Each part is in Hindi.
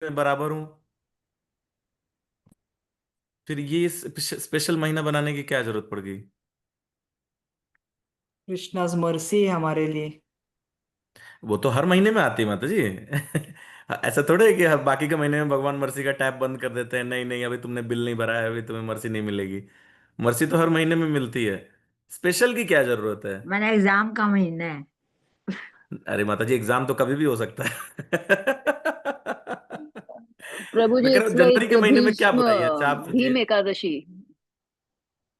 में बराबर हूँ। फिर ये स्पेशल महीना बनाने की क्या जरूरत पड़ गई? कृष्णाज मर्सी है हमारे लिए। वो तो हर महीने में आती है माता जी। ऐसा थोड़ा है कि बाकी के महीने में भगवान मर्सी का टैप बंद कर देते हैं, नहीं नहीं अभी तुमने बिल नहीं भरा है, अभी तुम्हें मर्सी नहीं मिलेगी। मर्सी तो हर महीने में मिलती है। स्पेशल की क्या जरूरत है? मैंने एग्जाम का महीना है। अरे माता जी, एग्जाम तो कभी भी हो सकता है। प्रभु जी, मैं कह रहा इट्स हूँ जनवरी लाइक के महीने में क्या भीष्म बुराई है? अच्छा आप भीम सोचिए। एकादशी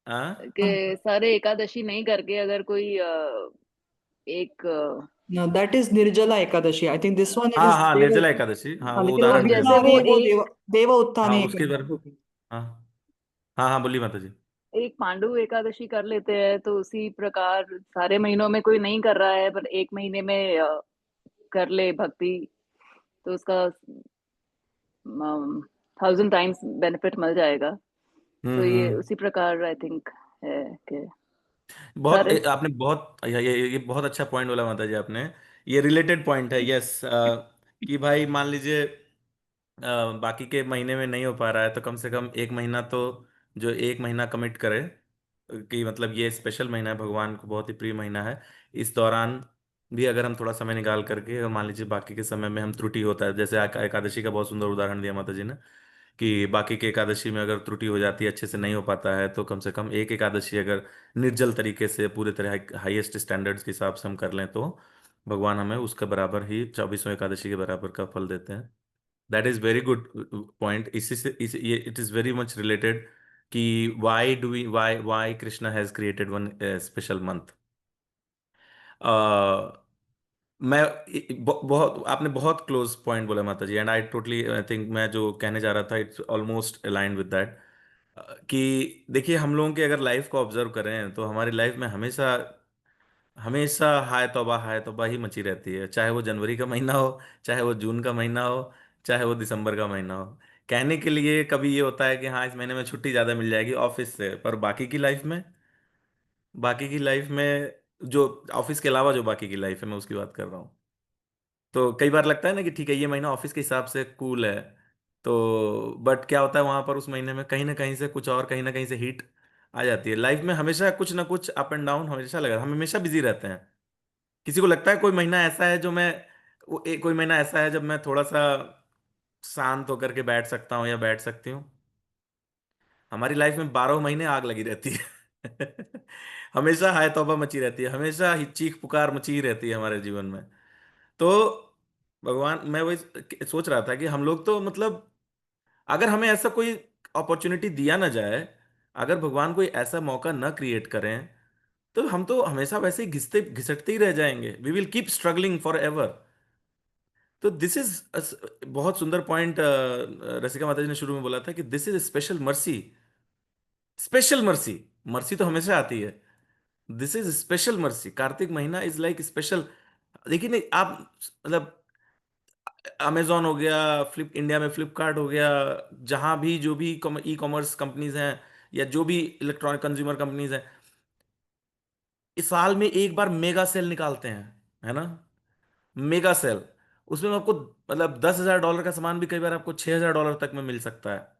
हाँ के सारे एकादशी नहीं करके अगर कोई एक no, that is Nirjala Ekadashi. I think this one it हाँ इज हाँ, देव। निर्जला एकादशी, हाँ हाँ, वो लेकिन वो उदाहरण अब दिया था। जैसे वो एक देव हाँ उत्थानी उसके बारे। एकादशी होगी। हाँ हाँ हाँ, बोलिए माता जी। एक पांडु एकादशी कर लेते हैं, तो उसी प्रकार सारे महीनों में कोई नहीं कर रहा है पर एक महीने में कर ले भक्ति, तो उसका 1000 टाइम्स बेनिफिट मिल जाएगा। तो ये हम्म। उसी प्रकार आई थिंक है कि बहुत सारे। आपने बहुत ये बहुत अच्छा पॉइंट बोला माता जी आपने। ये रिलेटेड पॉइंट है, यस। कि भाई मान लीजिए बाकी के महीने में नहीं हो पा रहा है तो कम से कम एक महीना तो, जो एक महीना कमिट करे कि मतलब ये स्पेशल महीना है, भगवान को बहुत ही प्रिय महीना है। इस दौरान भी अगर हम थोड़ा समय निकाल करके, और मान लीजिए बाकी के समय में हम त्रुटि होता है, जैसे एकादशी का बहुत सुंदर उदाहरण दिया माता जी ने, कि बाकी के एकादशी में अगर त्रुटि हो जाती है, अच्छे से नहीं हो पाता है, तो कम से कम एक एकादशी अगर निर्जल तरीके से पूरे तरह हाईएस्ट स्टैंडर्ड्स के हिसाब से हम कर लें तो भगवान हमें उसके बराबर ही 24वें एकादशी के बराबर का फल देते हैं। That is very good point. इसी से ये it is very much related कि why Krishna has created one special month. मैं बहुत आपने बहुत क्लोज पॉइंट बोला माता जी, and I totally I think मैं जो कहने जा रहा था it's almost aligned with that. कि देखिए, हम लोगों की अगर लाइफ को ऑब्जर्व करें तो हमारी लाइफ में हमेशा हमेशा हाय तौबा ही मची रहती है, चाहे वो जनवरी का महीना हो, चाहे वो जून का महीना हो, चाहे वो दिसंबर का महीना हो। कहने के लिए कभी ये होता है कि हाँ इस महीने में छुट्टी ज़्यादा मिल जाएगी ऑफिस से, पर बाकी की लाइफ में जो ऑफिस के अलावा जो बाकी की लाइफ है, मैं उसकी बात कर रहा हूँ। तो कई बार लगता है ना कि ठीक है ये महीना ऑफिस के हिसाब से कूल है, तो बट क्या होता है वहां पर उस महीने में कहीं ना कहीं से कुछ और, कहीं ना कहीं से हीट आ जाती है। लाइफ में हमेशा कुछ ना कुछ अप एंड डाउन हमेशा लगा, हम हमेशा बिजी रहते हैं। किसी को लगता है कोई महीना ऐसा है जो मैं कोई महीना ऐसा है जब मैं थोड़ा सा शांत होकर के बैठ सकता हूँ या बैठ सकती हूँ? हमारी लाइफ में 12 महीने आग लगी रहती है। हमेशा हाय तौबा मची रहती है, हमेशा ही चीख पुकार मची ही रहती है हमारे जीवन में। तो भगवान, मैं वही सोच रहा था कि हम लोग तो मतलब, अगर हमें ऐसा कोई अपॉर्चुनिटी दिया ना जाए, अगर भगवान कोई ऐसा मौका ना क्रिएट करें, तो हम तो हमेशा वैसे ही घिसते घिसटते ही रह जाएंगे, we will keep struggling forever. तो दिस इज बहुत सुंदर पॉइंट रसिका माता जी ने शुरू में बोला था कि this is special mercy. Special mercy, mercy तो हमेशा आती है, this is special mercy. Kartik महीना इज लाइक स्पेशल। देखिए नहीं आप, मतलब अमेजोन हो गया, फ्लिप इंडिया में फ्लिपकार्ट हो गया, जहां भी जो भी ई कॉमर्स कंपनीज हैं या जो भी इलेक्ट्रॉनिक कंज्यूमर कंपनीज हैं, इस साल में एक बार मेगा सेल निकालते हैं, है ना? Mega sale. उसमें आपको मतलब $10,000 का सामान भी कई बार आपको $6,000 तक में मिल सकता है।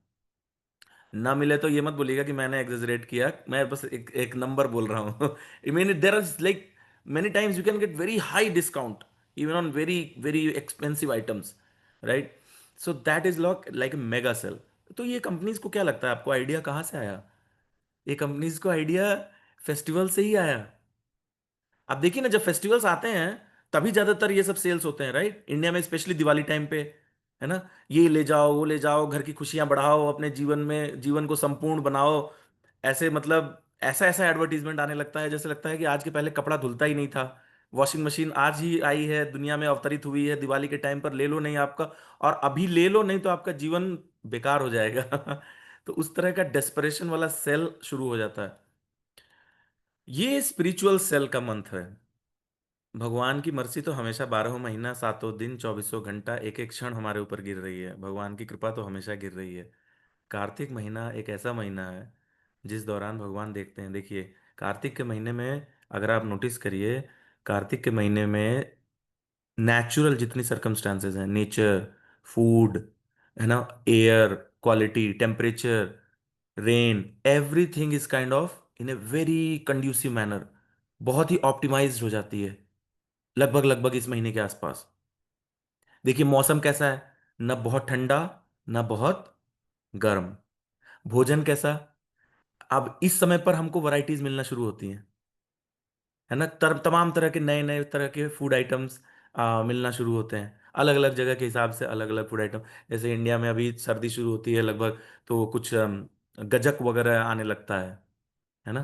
ना मिले तो ये मत बोलिएगा कि मैंने एग्जेजरेट किया, मैं बस एक नंबर बोल रहा हूँ। I mean there is like many times you can get very high discount even on very very expensive items, right? So that is like a mega sale. तो ये कंपनीज को क्या लगता है, आपको आइडिया कहाँ से आया? ये कंपनीज को आइडिया फेस्टिवल से ही आया। आप देखिए ना, जब फेस्टिवल्स आते हैं तभी ज्यादातर ये सब सेल्स होते हैं, राइट? इंडिया में स्पेशली दिवाली टाइम पे, है ना? ये ले जाओ वो ले जाओ, घर की खुशियां बढ़ाओ, अपने जीवन में जीवन को संपूर्ण बनाओ। ऐसे मतलब ऐसा ऐसा एडवर्टीजमेंट आने लगता है जैसे लगता है कि आज के पहले कपड़ा धुलता ही नहीं था, वॉशिंग मशीन आज ही आई है, दुनिया में अवतरित हुई है दिवाली के टाइम पर, ले लो नहीं आपका, और अभी ले लो नहीं तो आपका जीवन बेकार हो जाएगा। तो उस तरह का डेस्परेशन वाला सेल शुरू हो जाता है। ये स्पिरिचुअल सेल का मंत्र है। भगवान की मर्सी तो हमेशा 12 महीना, सातों दिन, 2400 घंटा, एक एक क्षण हमारे ऊपर गिर रही है। भगवान की कृपा तो हमेशा गिर रही है। कार्तिक महीना एक ऐसा महीना है जिस दौरान भगवान देखते हैं। देखिए, कार्तिक के महीने में अगर आप नोटिस करिए, कार्तिक के महीने में नेचुरल जितनी सर्कमस्टांसेस हैं, नेचर, फूड, है ना, air quality, temperature, rain, everything is kind of in a very conducive manner, बहुत ही ऑप्टिमाइज्ड हो जाती है लगभग लगभग इस महीने के आसपास। देखिए मौसम कैसा है, न बहुत ठंडा न बहुत गर्म। भोजन कैसा, अब इस समय पर हमको वैरायटीज मिलना शुरू होती हैं, है ना, तमाम तरह के नए नए तरह के फूड आइटम्स मिलना शुरू होते हैं, अलग अलग जगह के हिसाब से अलग अलग फूड आइटम। जैसे इंडिया में अभी सर्दी शुरू होती है लगभग, तो कुछ गजक वगैरह आने लगता है ना।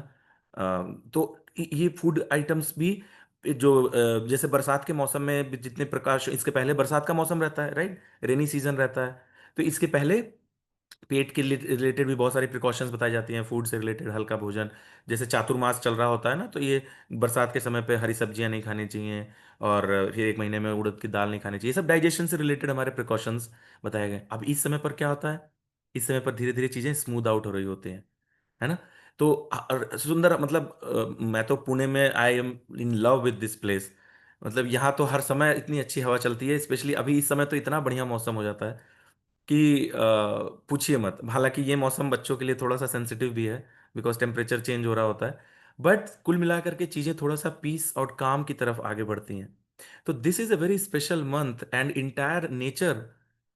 तो ये फूड आइटम्स भी जो जैसे बरसात के मौसम में भी जितने प्रकाश, इसके पहले बरसात का मौसम रहता है, राइट, रेनी सीजन रहता है, तो इसके पहले पेट के रिलेटेड भी बहुत सारी प्रिकॉशंस बताई जाती हैं, फूड से रिलेटेड हल्का भोजन। जैसे चातुर्मास चल रहा होता है ना, तो ये बरसात के समय पे हरी सब्जियां नहीं खानी चाहिए, और फिर एक महीने में उड़द की दाल नहीं खानी चाहिए, ये सब डाइजेशन से रिलेटेड हमारे प्रिकॉशंस बताए गए। अब इस समय पर क्या होता है, इस समय पर धीरे धीरे चीजें स्मूथ आउट हो रही होती हैं, है ना। तो सुंदर, मतलब मैं तो पुणे में I am in love with this place. मतलब यहाँ तो हर समय इतनी अच्छी हवा चलती है, स्पेशली अभी इस समय तो इतना बढ़िया मौसम हो जाता है कि पूछिए मत। हालांकि ये मौसम बच्चों के लिए थोड़ा सा सेंसिटिव भी है, बिकॉज टेम्परेचर चेंज हो रहा होता है, बट कुल मिलाकर के चीज़ें थोड़ा सा पीस और काम की तरफ आगे बढ़ती हैं। तो this is a very special month and entire nature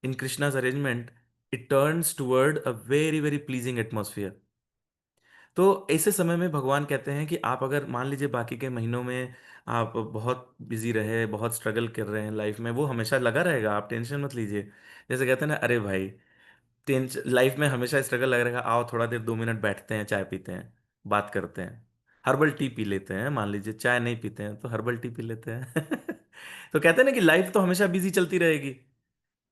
in Krishna's arrangement, it turns toward a very very pleasing atmosphere. तो ऐसे समय में भगवान कहते हैं कि आप अगर मान लीजिए बाकी के महीनों में आप बहुत बिजी रहे, बहुत स्ट्रगल कर रहे हैं लाइफ में, वो हमेशा लगा रहेगा, आप टेंशन मत लीजिए। जैसे कहते हैं ना, अरे भाई टेंशन लाइफ में हमेशा स्ट्रगल लग रहेगा, आओ थोड़ा देर 2 मिनट बैठते हैं, चाय पीते हैं, बात करते हैं, हर्बल टी पी लेते हैं, मान लीजिए चाय नहीं पीते हैं तो हर्बल टी पी लेते हैं। तो कहते हैं ना कि लाइफ तो हमेशा बिजी चलती रहेगी,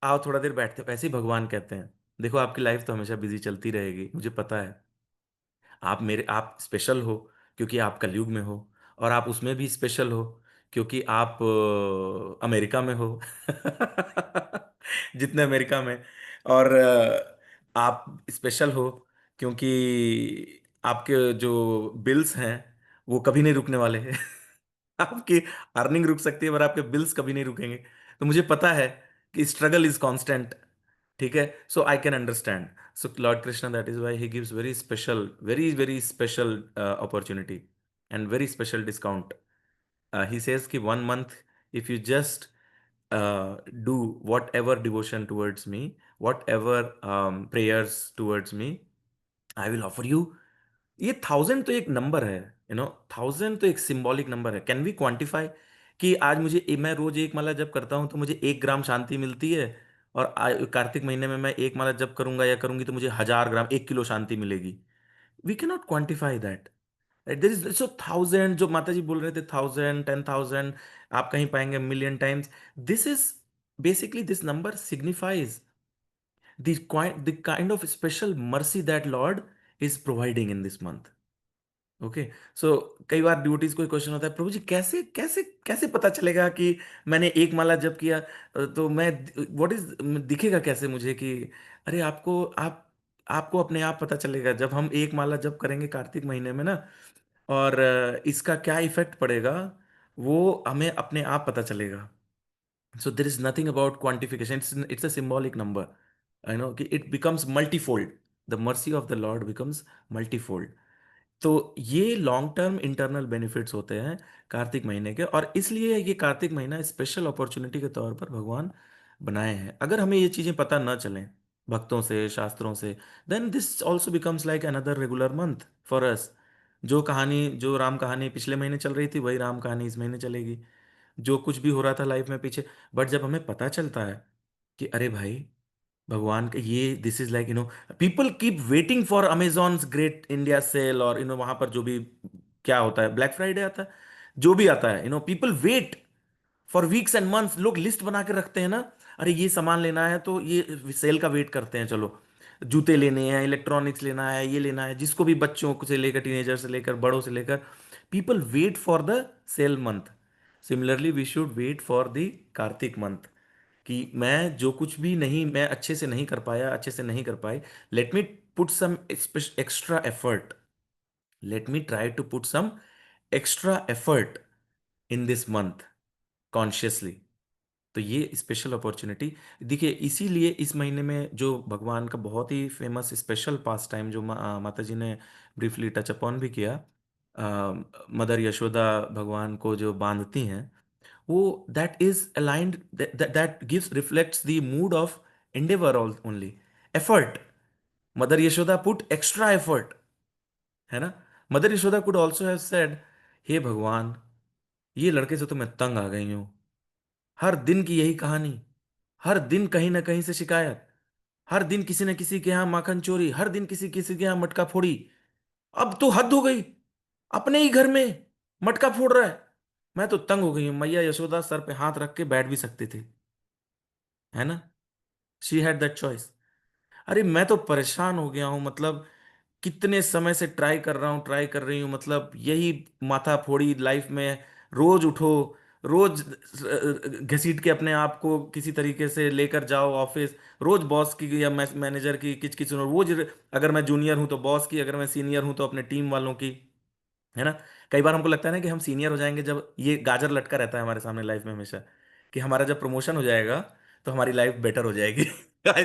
आओ थोड़ा देर बैठते हैं। वैसे ही भगवान कहते हैं, देखो आपकी लाइफ तो हमेशा बिजी चलती रहेगी, मुझे पता है। आप स्पेशल हो क्योंकि आप कलयुग में हो, और आप उसमें भी स्पेशल हो क्योंकि आप अमेरिका में हो। जितने अमेरिका में, और आप स्पेशल हो क्योंकि आपके जो बिल्स हैं वो कभी नहीं रुकने वाले हैं। आपकी अर्निंग रुक सकती है पर आपके बिल्स कभी नहीं रुकेंगे। तो मुझे पता है कि स्ट्रगल इज कांस्टेंट, ठीक है, so I can understand. So lord Krishna, that is why he gives very special, very very special opportunity and very special discount. He says कि 1 month, if you just do whatever devotion towards me, whatever prayers towards me, I will offer you। ये 1000 तो एक नंबर है, 1000 तो एक सिंबॉलिक नंबर है। कैन वी क्वांटिफाई कि आज मैं रोज एक माला जप करता हूं तो मुझे 1 ग्राम शांति मिलती है, और कार्तिक महीने में मैं एक माला जप करूंगा या करूंगी तो मुझे 1000 ग्राम, 1 किलो शांति मिलेगी। We can not quantify that. There is so 1000, जो माता जी बोल रहे थे, 1000, 10,000, आप कहीं पाएंगे million times. This is basically, this number signifies the kind of special mercy that Lord is providing in this month। Okay, so कई बार ड्यूटीज को क्वेश्चन होता है, प्रभु जी कैसे कैसे कैसे पता चलेगा कि मैंने एक माला जप किया, तो मैं व्हाट इज दिखेगा कैसे मुझे कि, अरे आपको अपने आप पता चलेगा जब हम एक माला जप करेंगे कार्तिक महीने में ना, और इसका क्या इफेक्ट पड़ेगा वो हमें अपने आप पता चलेगा। So there is nothing about quantification. It's a symbolic number. I know कि it becomes multifold. The mercy of the Lord becomes multifold. तो ये लॉन्ग टर्म इंटरनल बेनिफिट्स होते हैं कार्तिक महीने के, और इसलिए ये कार्तिक महीना स्पेशल अपॉर्चुनिटी के तौर पर भगवान बनाए हैं। अगर हमें ये चीजें पता न चलें भक्तों से, शास्त्रों से, then this also becomes like another regular month for us. जो राम कहानी पिछले महीने चल रही थी वही राम कहानी इस महीने चलेगी, जो कुछ भी हो रहा था लाइफ में पीछे। बट जब हमें पता चलता है कि अरे भाई भगवान का ये, this is like people keep waiting for Amazon great India sale, और वहां पर जो भी क्या होता है, ब्लैक फ्राइडे आता है, जो भी आता है, people wait for weeks and months. लोग लिस्ट बना के रखते हैं ना, अरे ये सामान लेना है तो ये सेल का वेट करते हैं, चलो जूते लेने हैं, इलेक्ट्रॉनिक्स लेना है, ये लेना है, जिसको भी, बच्चों से लेकर टीनेजर से लेकर बड़ों से लेकर, people wait for the sale month. Similarly we should wait for the Kartik month, कि मैं जो कुछ भी नहीं, मैं अच्छे से नहीं कर पाया, अच्छे से नहीं कर पाई, let me put some extra effort, let me try to put some extra effort in this month consciously, तो ये स्पेशल अपॉर्चुनिटी, देखिए इसीलिए इस महीने में जो भगवान का बहुत ही फेमस स्पेशल पास टाइम जो माता जी ने ब्रीफली टच अपॉन भी किया, मदर यशोदा भगवान को जो बांधती हैं, वो that is aligned, that gives reflects the mood of endeavor only, effort. Mother Yashoda put extra effort, है ना। Mother Yashoda could also have said, हे भगवान, ये लड़के से तो मैं तंग आ गई हूं, हर दिन की यही कहानी, हर दिन कहीं ना कहीं से शिकायत, हर दिन किसी न किसी के यहाँ माखन चोरी, हर दिन किसी किसी के यहाँ मटका फोड़ी, अब तो हद हो गई, अपने ही घर में मटका फोड़ रहा है, मैं तो तंग हो गई हूं। मैया यशोदा सर पे हाथ रख के बैठ भी सकती थी, है ना। She had that choice. अरे मैं तो परेशान हो गया हूं, मतलब कितने समय से ट्राई कर रहा हूँ, ट्राई कर रही हूँ, मतलब यही माथा फोड़ी लाइफ में, रोज उठो, रोज घसीट के अपने आप को किसी तरीके से लेकर जाओ ऑफिस, रोज बॉस की या मैनेजर की किच किच सुनो, रोज अगर मैं जूनियर हूँ तो बॉस की, अगर मैं सीनियर हूँ तो अपने टीम वालों की, है ना। कई बार हमको लगता है ना कि हम सीनियर हो जाएंगे, जब ये गाजर लटका रहता है हमारे सामने लाइफ में हमेशा, कि हमारा जब प्रमोशन हो जाएगा तो हमारी लाइफ बेटर हो जाएगी। आई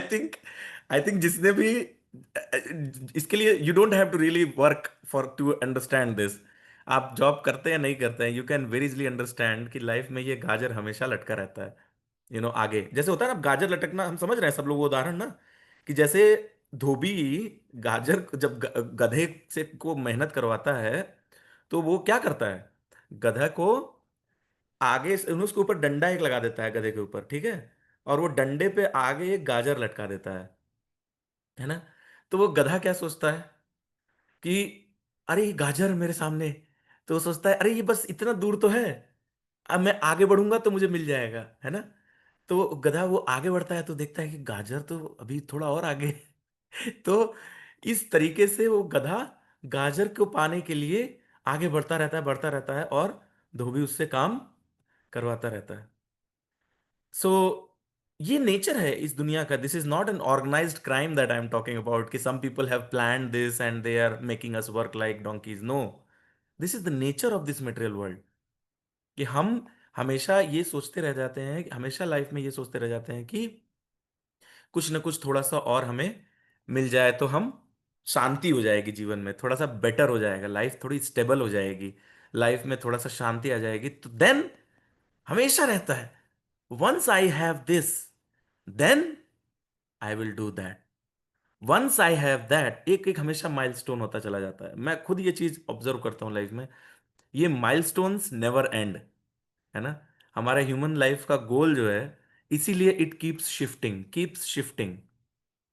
थिंक जिसने भी इसके लिए, you don't have to really work for to understand this. आप जॉब करते हैं नहीं करते हैं, you can very easily understand कि लाइफ में ये गाजर हमेशा लटका रहता है। आगे जैसे होता है ना गाजर लटकना, हम समझ रहे हैं सब लोग वो उदाहरण ना, कि जैसे धोबी गाजर जब गधे से को मेहनत करवाता है, तो वो क्या करता है, गधा को आगे से उसके ऊपर डंडा एक लगा देता है गधे के ऊपर, ठीक है, और वो डंडे पे आगे एक गाजर लटका देता है ना। तो वो गधा क्या सोचता है कि अरे ये गाजर मेरे सामने, तो वो सोचता है अरे ये बस इतना दूर तो है, अब मैं आगे बढ़ूंगा तो मुझे मिल जाएगा, है ना। तो वो गधा वो आगे बढ़ता है तो देखता है कि गाजर तो अभी थोड़ा और आगे है। तो इस तरीके से वो गधा गाजर को पाने के लिए आगे बढ़ता रहता है, बढ़ता रहता है, और धोबी उससे काम करवाता रहता है। सो ये नेचर है इस दुनिया का। This is not an organised crime that I am talking about, कि some people have planned this and they are making us work like donkeys. No, this is the nature of this material world, कि हम हमेशा ये सोचते रह जाते हैं, हमेशा लाइफ में ये सोचते रह जाते हैं कि कुछ ना कुछ थोड़ा सा और हमें मिल जाए तो हम शांति हो जाएगी, जीवन में थोड़ा सा बेटर हो जाएगा, लाइफ थोड़ी स्टेबल हो जाएगी, लाइफ में थोड़ा सा शांति आ जाएगी, तो देन हमेशा रहता है, once I have this then I will do that, once I have that, एक एक हमेशा माइलस्टोन होता चला जाता है। मैं खुद ये चीज ऑब्जर्व करता हूँ लाइफ में, ये माइलस्टोन्स नेवर एंड, है ना। हमारा ह्यूमन लाइफ का गोल जो है, इसीलिए it keeps shifting,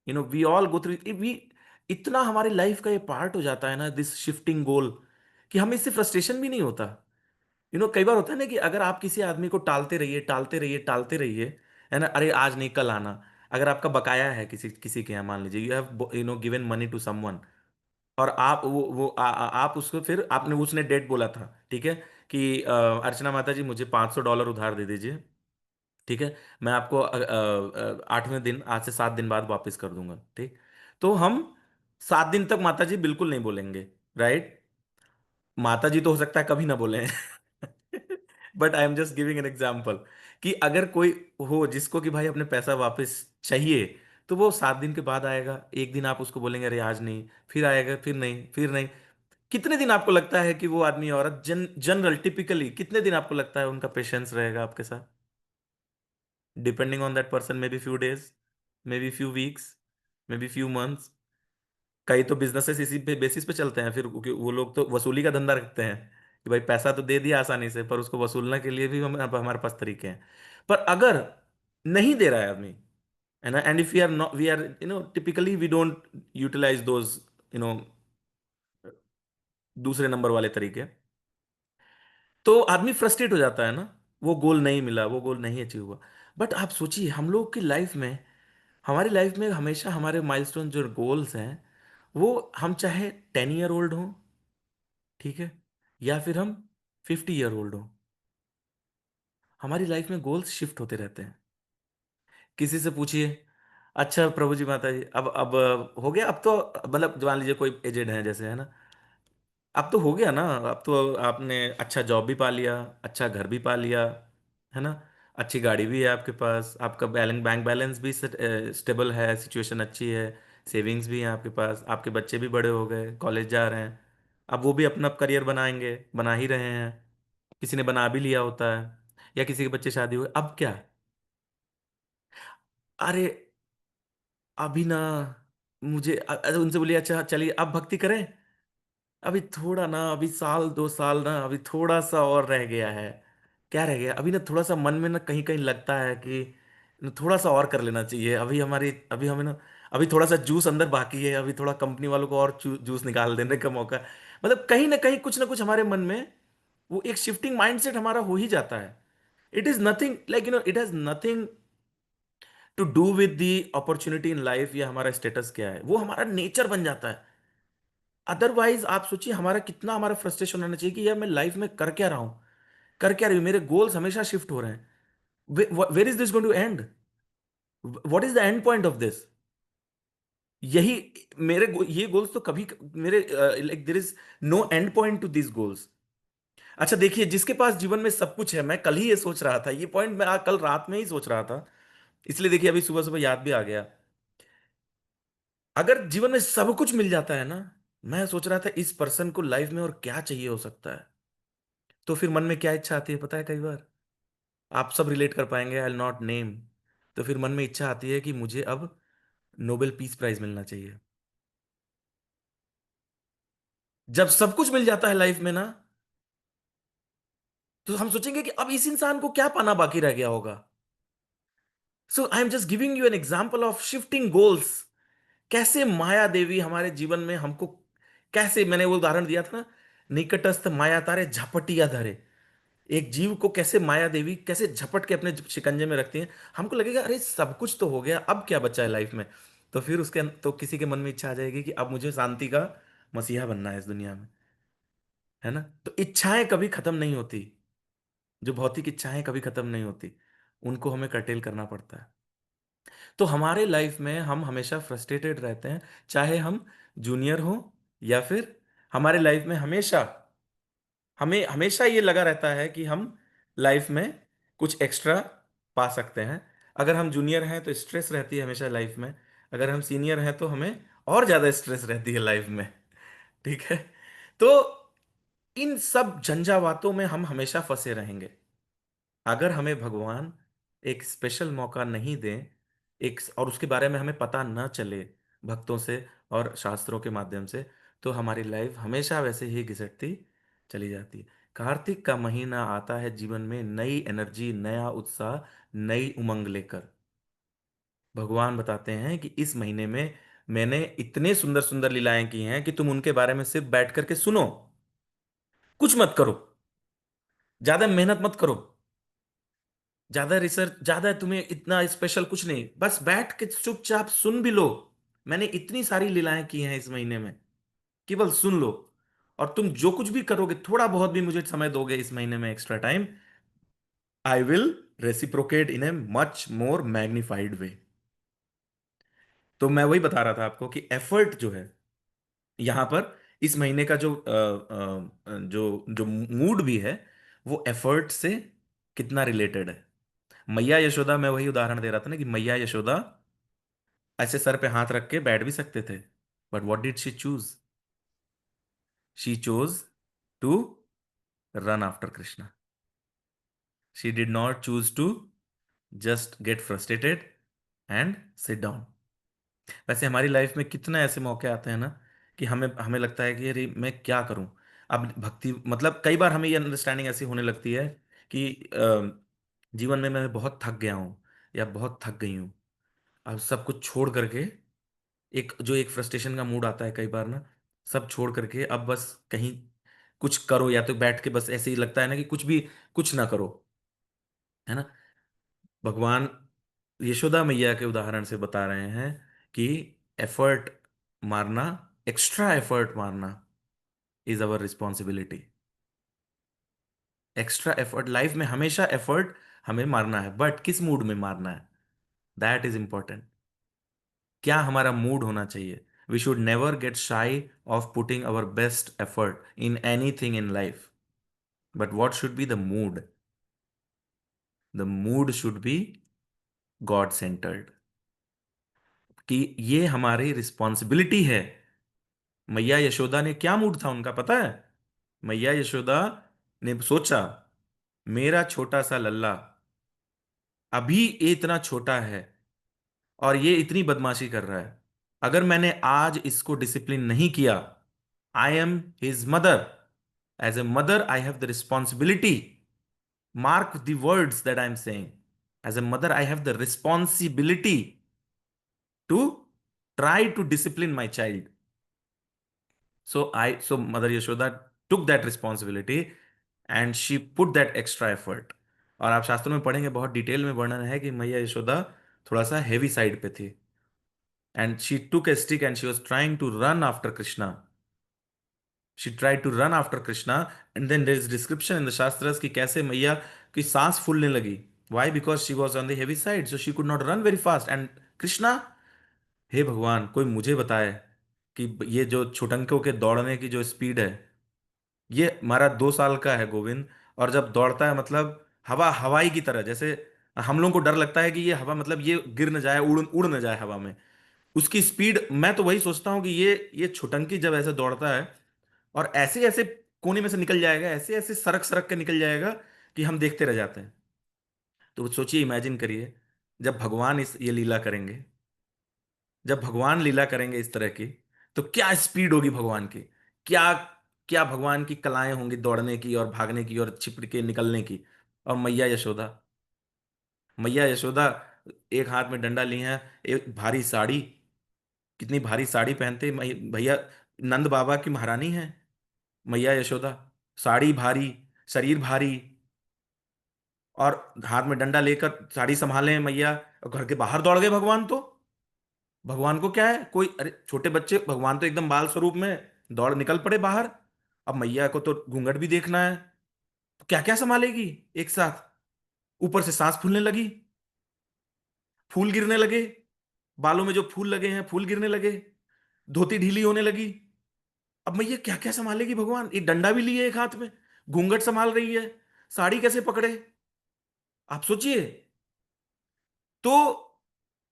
we all go through, we इतना हमारी लाइफ का ये पार्ट हो जाता है ना, दिस शिफ्टिंग गोल, कि हमें इससे फ्रस्ट्रेशन भी नहीं होता। कई बार होता है ना कि अगर आप किसी आदमी को टालते रहिए, टालते रहिए, टालते रहिए, है ना, अरे आज नहीं कल आना, अगर आपका बकाया है किसी किसी के यहाँ, मान लीजिए you have given money to someone, और आप वो आप उसको, फिर आपने उसने डेट बोला था, ठीक है, कि अर्चना माता जी मुझे $500 उधार दे दीजिए, ठीक है, मैं आपको 8वें दिन, आज से 7 दिन बाद वापस कर दूंगा, ठीक। तो हम 7 दिन तक माता जी बिल्कुल नहीं बोलेंगे, राइट। माता जी तो हो सकता है कभी ना बोले, but I am just giving an example, कि अगर कोई हो जिसको कि भाई अपने पैसा वापस चाहिए, तो वो 7 दिन के बाद आएगा, एक दिन आप उसको बोलेंगे अरे आज नहीं, फिर आएगा, फिर नहीं, फिर नहीं, कितने दिन आपको लगता है कि वो आदमी औरत जनरल टिपिकली कितने दिन आपको लगता है उनका पेशेंस रहेगा आपके साथ? Depending on that person, may be few days, may be few weeks, may be few months. कई तो बिजनेसेस इसी पे बेसिस पे चलते हैं, फिर क्योंकि वो लोग तो वसूली का धंधा रखते हैं, कि भाई पैसा तो दे दिया आसानी से, पर उसको वसूलने के लिए भी हमारे पास तरीके हैं। पर अगर नहीं दे रहा है आदमी, है ना, and if we are not, we are typically we don't utilize those you know दूसरे नंबर वाले तरीके, तो आदमी फ्रस्ट्रेट हो जाता है ना, वो गोल नहीं मिला, वो गोल नहीं अचीव हुआ। बट आप सोचिए हम लोग की लाइफ में, हमारी लाइफ में हमेशा हमारे माइलस्टोन जो गोल्स हैं, वो हम चाहे 10 ईयर ओल्ड हों, ठीक है, या फिर हम 50 ईयर ओल्ड हों, हमारी लाइफ में गोल्स शिफ्ट होते रहते हैं। किसी से पूछिए, अच्छा प्रभु जी माता जी, अब हो गया, अब तो मतलब मान लीजिए कोई एजेड है जैसे, है ना, अब तो हो गया ना, अब तो आपने अच्छा जॉब भी पा लिया, अच्छा घर भी पा लिया, है ना, अच्छी गाड़ी भी है आपके पास, आपका बैंक बैलेंस भी स्टेबल है, सिचुएशन अच्छी है, सेविंग्स भी है आपके पास, आपके बच्चे भी बड़े हो गए, कॉलेज जा रहे हैं, अब वो भी अपना करियर बनाएंगे, बना ही रहे हैं, किसी ने बना भी लिया होता है, या किसी के बच्चे शादी हुए, अब क्या? अरे अभी ना मुझे उनसे बोलिए अच्छा चलिए अब भक्ति करें, अभी थोड़ा ना, अभी साल 2 साल ना, अभी थोड़ा सा और रह गया है, क्या रह गया अभी ना, थोड़ा सा मन में ना कहीं कहीं लगता है कि न थोड़ा सा और कर लेना चाहिए, अभी हमें ना, अभी थोड़ा सा जूस अंदर बाकी है, अभी थोड़ा कंपनी वालों को और जूस निकाल देने का मौका, मतलब कहीं ना कुछ हमारे मन में वो एक शिफ्टिंग माइंडसेट हमारा हो ही जाता है। It is nothing like it has nothing to do with the opportunity in life या हमारा स्टेटस क्या है, वो हमारा नेचर बन जाता है। अदरवाइज आप सोचिए हमारा हमारा फ्रस्ट्रेशन होना चाहिए कि यार मैं लाइफ में कर क्या रहा हूं, कर क्या रही हूं, मेरे गोल्स हमेशा शिफ्ट हो रहे हैं, where is this going to end, what is the end point of this, यही ये गोल्स तो कभी मेरे like there is no end point to this goals. अच्छा देखिए, जिसके पास जीवन में सब कुछ है, मैं कल ही ये सोच रहा था, ये पॉइंट मैं कल रात में ही सोच रहा था, इसलिए देखिए अभी सुबह सुबह याद भी आ गया। अगर जीवन में सब कुछ मिल जाता है ना, मैं सोच रहा था इस पर्सन को लाइफ में और क्या चाहिए हो सकता है, तो फिर मन में क्या इच्छा आती है पता है, कई बार आप सब रिलेट कर पाएंगे, आई नॉट नेम, तो फिर मन में इच्छा आती है कि मुझे अब नोबेल पीस प्राइज मिलना चाहिए। जब सब कुछ मिल जाता है लाइफ में ना, तो हम सोचेंगे कि अब इस इंसान को क्या पाना बाकी रह गया होगा। So I am just giving you an example of shifting goals, कैसे माया देवी हमारे जीवन में हमको, कैसे मैंने वो उदाहरण दिया था ना, निकटस्थ माया तारे झपटिया धरे, एक जीव को कैसे माया देवी कैसे झपट के अपने शिकंजे में रखती है, हमको लगेगा अरे सब कुछ तो हो गया, अब क्या बचा है लाइफ में, तो फिर उसके तो किसी के मन में इच्छा आ जाएगी कि अब मुझे शांति का मसीहा बनना है इस दुनिया में, है ना। तो इच्छाएं कभी खत्म नहीं होती, जो भौतिक इच्छाएं कभी खत्म नहीं होती, उनको हमें कर्टेल करना पड़ता है। तो हमारे लाइफ में हम हमेशा फ्रस्ट्रेटेड रहते हैं, चाहे हम जूनियर हो या फिर हमारे लाइफ में हमेशा, हमें हमेशा ये लगा रहता है कि हम लाइफ में कुछ एक्स्ट्रा पा सकते हैं। अगर हम जूनियर हैं तो स्ट्रेस रहती है हमेशा लाइफ में, अगर हम सीनियर हैं तो हमें और ज्यादा स्ट्रेस रहती है लाइफ में, ठीक है। तो इन सब झंझावातों में हम हमेशा फंसे रहेंगे, अगर हमें भगवान एक स्पेशल मौका नहीं दें, एक और उसके बारे में हमें पता न चले भक्तों से और शास्त्रों के माध्यम से, तो हमारी लाइफ हमेशा वैसे ही घिसटती चली जाती है। कार्तिक का महीना आता है जीवन में नई एनर्जी, नया उत्साह, नई उमंग लेकर। भगवान बताते हैं कि इस महीने में मैंने इतने सुंदर सुंदर लीलाएं की हैं कि तुम उनके बारे में सिर्फ बैठ करके सुनो, कुछ मत करो, ज्यादा मेहनत मत करो, ज्यादा रिसर्च, ज्यादा तुम्हें इतना स्पेशल कुछ नहीं, बस बैठ के चुपचाप सुन भी लो, मैंने इतनी सारी लीलाएं की हैं इस महीने में, केवल सुन लो। और तुम जो कुछ भी करोगे, थोड़ा बहुत भी मुझे समय दोगे इस महीने में extra time, I will reciprocate in a much more magnified way. तो मैं वही बता रहा था आपको कि एफर्ट जो है यहां पर, इस महीने का जो जो जो मूड भी है, वो एफर्ट से कितना रिलेटेड है। मैया यशोदा, मैं वही उदाहरण दे रहा था ना कि मैया यशोदा ऐसे सर पे हाथ रख के बैठ भी सकते थे, but what did she choose, she chose to run after Krishna, she did not choose to just get frustrated and sit down. वैसे हमारी लाइफ में कितने ऐसे मौके आते हैं ना कि हमें हमें लगता है कि अरे मैं क्या करूं, अब भक्ति मतलब कई बार हमें ये अंडरस्टैंडिंग ऐसी होने लगती है कि जीवन में मैं बहुत थक गया हूं या बहुत थक गई हूं, अब सब कुछ छोड़ करके, एक फ्रस्ट्रेशन का मूड आता है कई बार ना, सब छोड़ करके अब बस कहीं कुछ करो, या तो बैठ के बस ऐसे ही लगता है ना कि कुछ भी, कुछ ना करो, है ना। भगवान यशोदा मैया के उदाहरण से बता रहे हैं कि एफर्ट मारना, एक्स्ट्रा एफर्ट मारना is our responsibility. Extra effort life में हमेशा एफर्ट हमें मारना है, बट किस मूड में मारना है, दैट इज इंपॉर्टेंट। क्या हमारा मूड होना चाहिए, we should never get shy of putting our best effort in anything in life, but what should be the mood. The mood should be God centred, कि ये हमारी रिस्पॉन्सिबिलिटी है। मैया यशोदा ने क्या मूड था उनका पता है? मैया यशोदा ने सोचा, मेरा छोटा सा लल्ला अभी ये इतना छोटा है और ये इतनी बदमाशी कर रहा है, अगर मैंने आज इसको डिसिप्लिन नहीं किया, I am his mother, as a mother I have the responsibility, mark the words that I am saying, as a mother I have the responsibility to try to discipline my child. So Mother Yashoda took that responsibility and she put that extra effort. और आप शास्त्रों में पढ़ेंगे, बहुत डिटेल में वर्णन है कि मैया यशोदा थोड़ा सा हेवी साइड पे थी, and she took a stick and she was trying to run after Krishna, she tried to run after Krishna, and then there is description in the shastras कि कैसे मैया की सांस फूलने लगी, why, because she was on the heavy side, so she could not run very fast, and Krishna, हे भगवान कोई मुझे बताए कि ये जो छुटंकों के दौड़ने की जो स्पीड है, ये हमारा 2 साल का है गोविंद, और जब दौड़ता है मतलब हवा हवाई की तरह, जैसे हम लोगों को डर लगता है कि ये हवा मतलब ये गिर न जाए, उड़ उड़ न जाए हवा में, उसकी स्पीड, मैं तो वही सोचता हूँ कि ये छुटंकी जब ऐसे दौड़ता है और ऐसे ऐसे कोने में से निकल जाएगा, ऐसे ऐसे सरक सरक के निकल जाएगा कि हम देखते रह जाते हैं। तो सोचिए, इमेजिन करिए, जब भगवान इस ये लीला करेंगे, जब भगवान लीला करेंगे इस तरह की, तो क्या स्पीड होगी भगवान की, क्या क्या भगवान की कलाएं होंगी दौड़ने की और भागने की और छिप के निकलने की। और मैया यशोदा, मैया यशोदा एक हाथ में डंडा ली हैं, एक भारी साड़ी, कितनी भारी साड़ी पहनते भैया, नंद बाबा की महारानी है मैया यशोदा, साड़ी भारी, शरीर भारी, और हाथ में डंडा लेकर साड़ी संभाले मैया, और घर के बाहर दौड़ गए भगवान। तो भगवान को क्या है, कोई, अरे छोटे बच्चे, भगवान तो एकदम बाल स्वरूप में दौड़ निकल पड़े बाहर। अब मैया को तो घूंघट भी देखना है, तो क्या क्या संभालेगी एक साथ, ऊपर से सांस फूलने लगी, फूल गिरने लगे, बालों में जो फूल लगे हैं फूल गिरने लगे, धोती ढीली होने लगी। अब मैया क्या क्या संभालेगी, भगवान एक डंडा भी लिए एक हाथ में, घूंघट संभाल रही है, साड़ी कैसे पकड़े, आप सोचिए। तो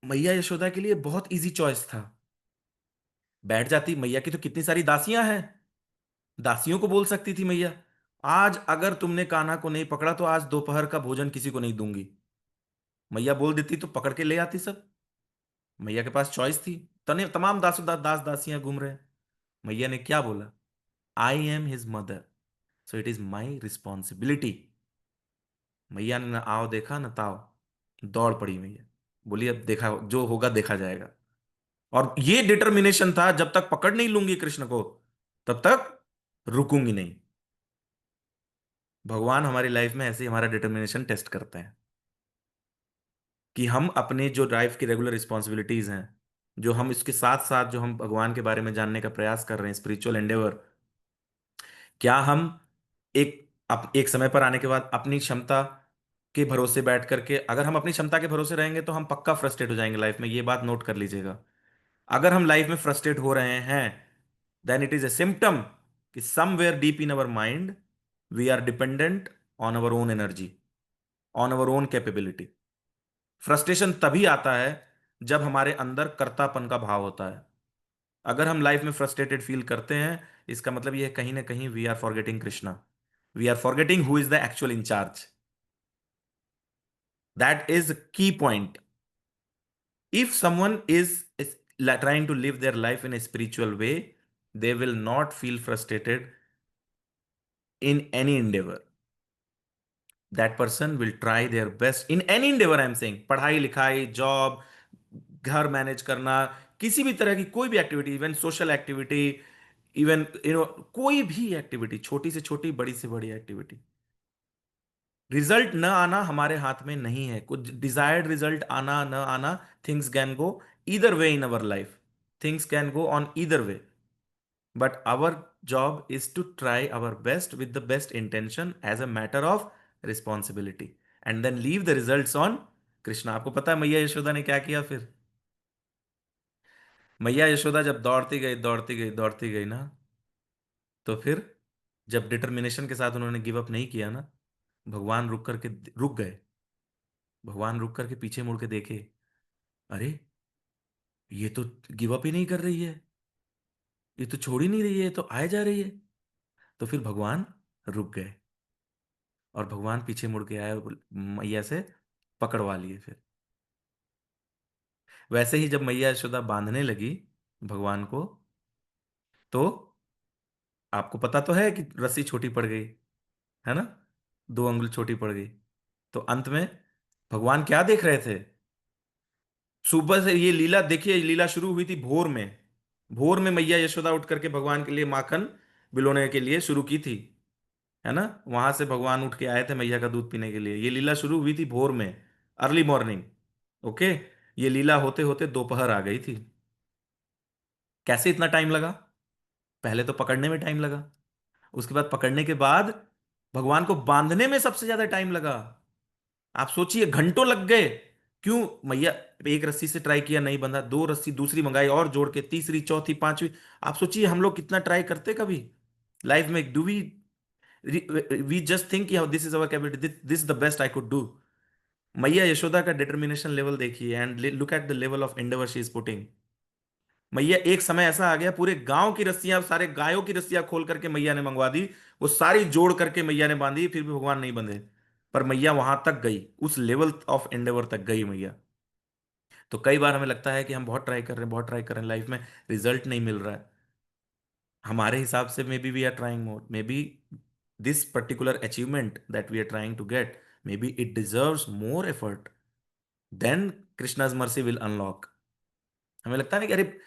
मैया यशोदा के लिए बहुत इजी चॉइस था, बैठ जाती, मैया की तो कितनी सारी दासियां हैं, दासियों को बोल सकती थी मैया, आज अगर तुमने कान्हा को नहीं पकड़ा तो आज दोपहर का भोजन किसी को नहीं दूंगी। मैया बोल देती तो पकड़ के ले आती सब, मैया के पास चॉइस थी। तने तमाम दास दासियां घूम रहे हैं, मैया ने क्या बोला, आई am his mother, so it is my responsibility. मैया ने ना आओ देखा ना ताओ, दौड़ पड़ी मैया, बोली अब देखा जो होगा देखा जाएगा। और ये डिटर्मिनेशन था, जब तक पकड़ नहीं लूंगी कृष्ण को तब तक रुकूंगी नहीं। भगवान हमारी लाइफ में ऐसे ही हमारा डिटर्मिनेशन टेस्ट करते हैं, कि हम अपने जो लाइफ की रेगुलर रिस्पॉन्सिबिलिटीज हैं, जो हम इसके साथ साथ जो हम भगवान के बारे में जानने का प्रयास कर रहे हैं, स्पिरिचुअल एंडेवर, क्या हम एक समय पर आने के बाद अपनी क्षमता के भरोसे बैठ करके, अगर हम अपनी क्षमता के भरोसे रहेंगे तो हम पक्का फ्रस्ट्रेट हो जाएंगे लाइफ में, ये बात नोट कर लीजिएगा। अगर हम लाइफ में फ्रस्ट्रेट हो रहे हैं, then it is a symptom कि somewhere deep in our mind we are dependent on our own energy, on our own capability. Frustration तभी आता है जब हमारे अंदर कर्तापन का भाव होता है। अगर हम लाइफ में फ्रस्ट्रेटेड फील करते हैं, इसका मतलब यह है कहीं ना कहीं we are forgetting Krishna, we are forgetting who is the actual in charge. That is key point. If someone is trying to live their life in a spiritual way, they will not feel frustrated in any endeavor. That person will try their best in any endeavor, I am saying, पढ़ाई लिखाई, जॉब, घर मैनेज करना, किसी भी तरह की कोई भी activity, even social activity, even कोई भी एक्टिविटी, छोटी से छोटी बड़ी से बड़ी एक्टिविटी, रिजल्ट न आना हमारे हाथ में नहीं है, कुछ डिजायर्ड रिजल्ट आना न आना, things can go either way in our life, things can go on either way, but our job is to try our best with the best intention as a matter of responsibility, and then leave the results on Krishna. आपको पता है मैया यशोदा ने क्या किया फिर? मैया यशोदा जब दौड़ती गई दौड़ती गई दौड़ती गई ना, तो फिर जब डिटर्मिनेशन के साथ उन्होंने गिव अप नहीं किया ना, भगवान रुक करके रुक गए, भगवान रुक करके पीछे मुड़ के देखे, अरे ये तो गिव अप ही नहीं कर रही है, ये तो छोड़ ही नहीं रही है, ये तो आए जा रही है। तो फिर भगवान रुक गए और भगवान पीछे मुड़ के आए और मैया से पकड़वा लिए फिर। वैसे ही जब मैया यशोदा बांधने लगी भगवान को, तो आपको पता तो है कि रस्सी छोटी पड़ गई, है ना, 2 अंगुल छोटी पड़ गई। तो अंत में भगवान क्या देख रहे थे? सुबह से ये लीला देखिए, लीला शुरू हुई थी भोर में। भोर में मैया यशोदा उठ करके भगवान के लिए माखन बिलोने के लिए शुरू की थी, है ना। वहां से भगवान उठ के आए थे मैया का दूध पीने के लिए। ये लीला शुरू हुई थी भोर में, अर्ली मॉर्निंग। ओके। ये लीला होते होते दोपहर आ गई थी। कैसे इतना टाइम लगा? पहले तो पकड़ने में टाइम लगा, उसके बाद पकड़ने के बाद भगवान को बांधने में सबसे ज्यादा टाइम लगा। आप सोचिए, घंटों लग गए। क्यों? मैया एक रस्सी से ट्राई किया, नहीं बंधा, 2 रस्सी दूसरी मंगाई और जोड़ के, तीसरी, चौथी, पांचवी। आप सोचिए हम लोग कितना ट्राई करते कभी लाइफ में। Do we just think this is our capability, this is the best I could do? मैया यशोदा का डिटर्मिनेशन लेवल देखिए, and look at the level of endeavour she is putting. मैया, एक समय ऐसा आ गया पूरे गांव की रस्सियां, सारे गायों की रस्सियां खोल करके मैया ने मंगवा दी, वो सारी जोड़ करके मैया ने बांधी, फिर भी भगवान नहीं बंधे। पर मैया वहां तक गई, उस लेवल ऑफ एंडेवर तक गई मैया। तो कई बार हमें लगता है कि हम बहुत ट्राई कर रहे हैं, बहुत ट्राई कर रहे हैं, लाइफ में रिजल्ट नहीं मिल रहा है। हमारे हिसाब से maybe we are trying more, maybe this particular achievement that we are trying to get, maybe it deserves more effort then Krishna's mercy will unlock. हमें लगता है ना कि अरे,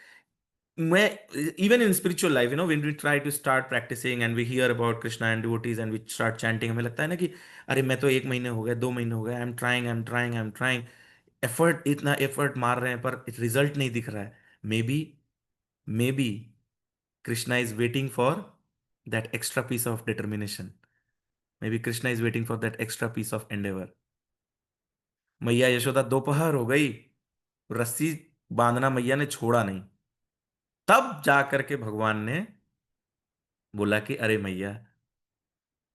मैं, even in spiritual life, when we try to start practising and we hear about Krishna and devotees and we start chanting, हमें लगता है ना कि अरे मैं तो 1 महीने हो गए, 2 महीने हो गए, I am trying, I am trying, I am trying, effort, इतना एफर्ट मार रहे हैं पर रिजल्ट नहीं दिख रहा है। Maybe, maybe Krishna is waiting for that extra piece of determination. Maybe Krishna is waiting for that extra piece of endeavour. मैया यशोदा दोपहर हो गई, रस्सी बांधना मैया ने छोड़ा नहीं। तब जा करके भगवान ने बोला कि अरे मैया,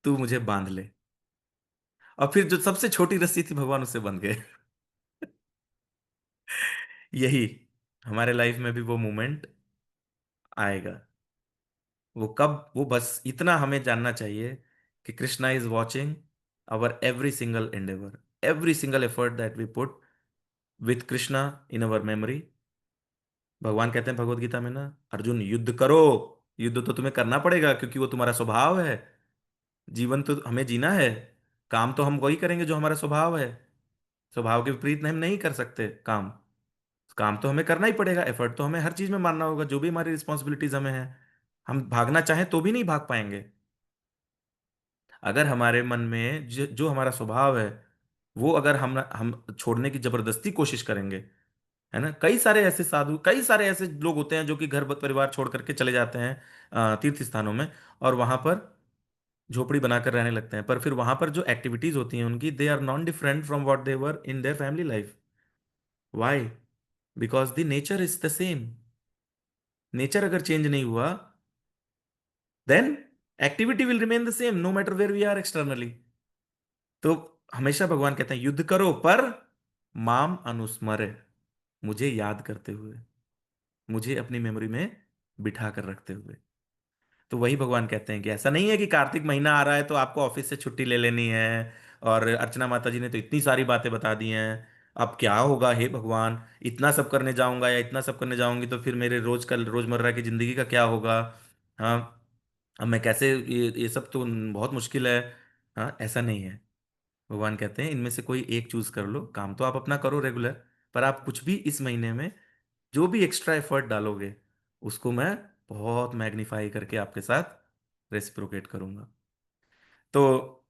तू मुझे बांध ले। और फिर जो सबसे छोटी रस्सी थी भगवान उससे बंध गए। यही हमारे लाइफ में भी वो मोमेंट आएगा। वो कब? वो बस इतना हमें जानना चाहिए कि Krishna is watching our every single endeavour, every single effort that we put with Krishna in our memory. भगवान कहते हैं भगवत गीता में ना, अर्जुन युद्ध करो। युद्ध तो तुम्हें करना पड़ेगा क्योंकि वो तुम्हारा स्वभाव है। जीवन तो हमें जीना है, काम तो हम वही करेंगे जो हमारा स्वभाव है। स्वभाव के विपरीत हम नहीं कर सकते काम। काम तो हमें करना ही पड़ेगा, एफर्ट तो हमें हर चीज में मानना होगा, जो भी हमारी रिस्पॉन्सिबिलिटीज हमें है। हम भागना चाहें तो भी नहीं भाग पाएंगे। अगर हमारे मन में जो हमारा स्वभाव है, वो अगर हम छोड़ने की जबरदस्ती कोशिश करेंगे, है ना। कई सारे ऐसे साधु, कई सारे ऐसे लोग होते हैं जो कि घर परिवार छोड़ करके चले जाते हैं तीर्थ स्थानों में, और वहां पर झोपड़ी बनाकर रहने लगते हैं। पर फिर वहां पर जो एक्टिविटीज होती हैं उनकी, they are non different from what they were in their family life. Why? Because the nature is the same. Nature अगर चेंज नहीं हुआ, then activity will remain the same no matter where we are externally. तो हमेशा भगवान कहते हैं युद्ध करो, पर माम अनुस्मर, मुझे याद करते हुए, मुझे अपनी मेमोरी में बिठा कर रखते हुए। तो वही भगवान कहते हैं कि ऐसा नहीं है कि कार्तिक महीना आ रहा है तो आपको ऑफिस से छुट्टी ले लेनी है, और अर्चना माता जी ने तो इतनी सारी बातें बता दी हैं, अब क्या होगा हे भगवान, इतना सब करने जाऊंगा या इतना सब करने जाऊंगी तो फिर मेरे रोजमर्रा की जिंदगी का क्या होगा। हाँ, अब मैं कैसे, ये सब तो बहुत मुश्किल है। हाँ, ऐसा नहीं है। भगवान कहते हैं इनमें से कोई एक चूज कर लो, काम तो आप अपना करो रेगुलर, पर आप कुछ भी इस महीने में जो भी एक्स्ट्रा एफर्ट डालोगे, उसको मैं बहुत मैग्नीफाई करके आपके साथ रेसिप्रोकेट करूंगा। तो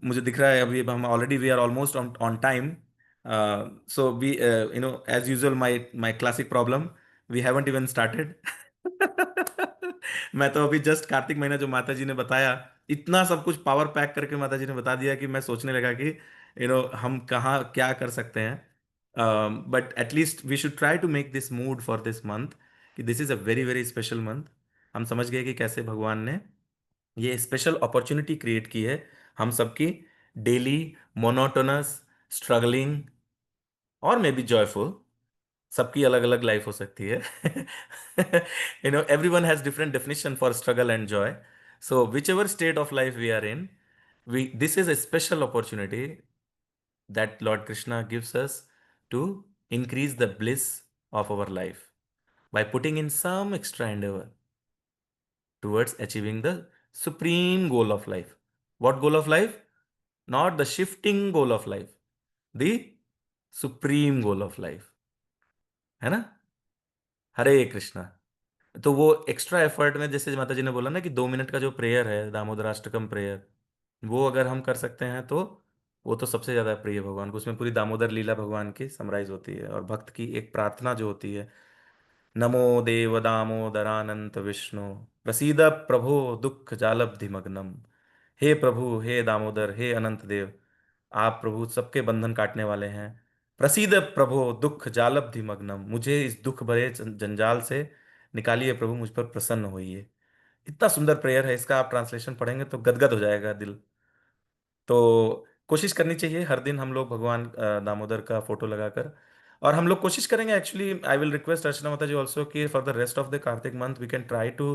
मुझे दिख रहा है अभी हम already we are almost on on time. So we as usual my classic problem, we haven't even started. मैं तो अभी जस्ट कार्तिक महीना जो माता जी ने बताया, इतना सब कुछ पावर पैक करके माता जी ने बता दिया कि मैं सोचने लगा कि हम कहाँ क्या कर सकते हैं। But at least we should try to make this mood for this month, कि this is a very very special month. हम समझ गए कि कैसे भगवान ने ये स्पेशल अपॉर्चुनिटी क्रिएट की है हम सबकी डेली मोनोटोनस स्ट्रगलिंग, और मे बी जॉयफुल। सबकी अलग अलग लाइफ हो सकती है। Everyone has different definition for struggle and joy. So whichever state of life we are in, we this is a special opportunity that Lord Krishna gives us to increase the bliss of our life by putting in some extra endeavor towards achieving the supreme goal of life. What goal of life? Not the shifting goal of life, the supreme goal of life, है ना? हरे कृष्णा। तो वो एक्स्ट्रा एफर्ट में, जैसे माता जी ने बोला ना कि 2 मिनट का जो प्रेयर है, दामोदराष्टकम प्रेयर, वो अगर हम कर सकते हैं तो वो तो सबसे ज्यादा प्रिय भगवान को। उसमें पूरी दामोदर लीला भगवान की समराइज होती है, और भक्त की एक प्रार्थना जो होती है, नमो देव दामोदरानंत विष्णु, प्रसीद प्रभो दुख जालब्धिमग्नम। हे प्रभु, हे दामोदर, हे अनंत देव, आप प्रभु सबके बंधन काटने वाले हैं। प्रसीद प्रभो दुख जालब्धिमग्नम, मुझे इस दुख भरे जंजाल से निकालिए प्रभु, मुझ पर प्रसन्न होइए। इतना सुंदर प्रेयर है इसका, आप ट्रांसलेशन पढ़ेंगे तो गदगद हो जाएगा दिल। तो कोशिश करनी चाहिए हर दिन हम लोग भगवान दामोदर का फोटो लगाकर। और हम लोग कोशिश करेंगे, actually I will request Archana माता जी ऑल्सो कि for the rest of the Kartik month we can try to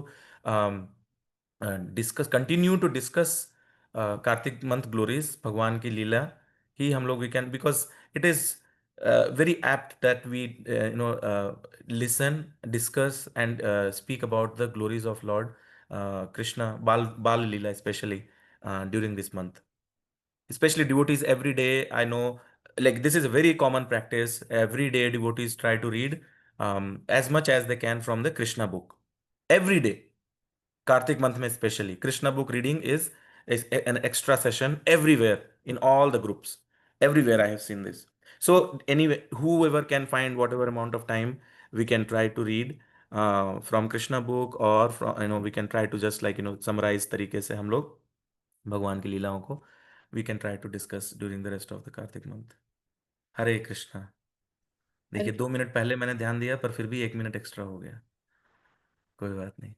discuss, continue to discuss Kartik month glories, भगवान की लीला ही हम लोग we can, because it is very apt that we listen, discuss and speak about the glories of lord Krishna, बाल बाल लीला specially during this month. Especially devotees every day, I know, like this is a very common practice. Every day devotees try to read as much as they can from the Krishna book every day. Kartik month mein especially Krishna book reading is an extra session everywhere, in all the groups, everywhere I have seen this. So anyway, whoever can find whatever amount of time, we can try to read from Krishna book, or from, we can try to just like summarize तरीके से हम लोग भगवान की लीलाओं को we can try to discuss during the rest of the Kartik month. Hare Krishna. देखिए, 2 मिनट पहले मैंने ध्यान दिया पर फिर भी 1 मिनट एक्स्ट्रा हो गया। कोई बात नहीं,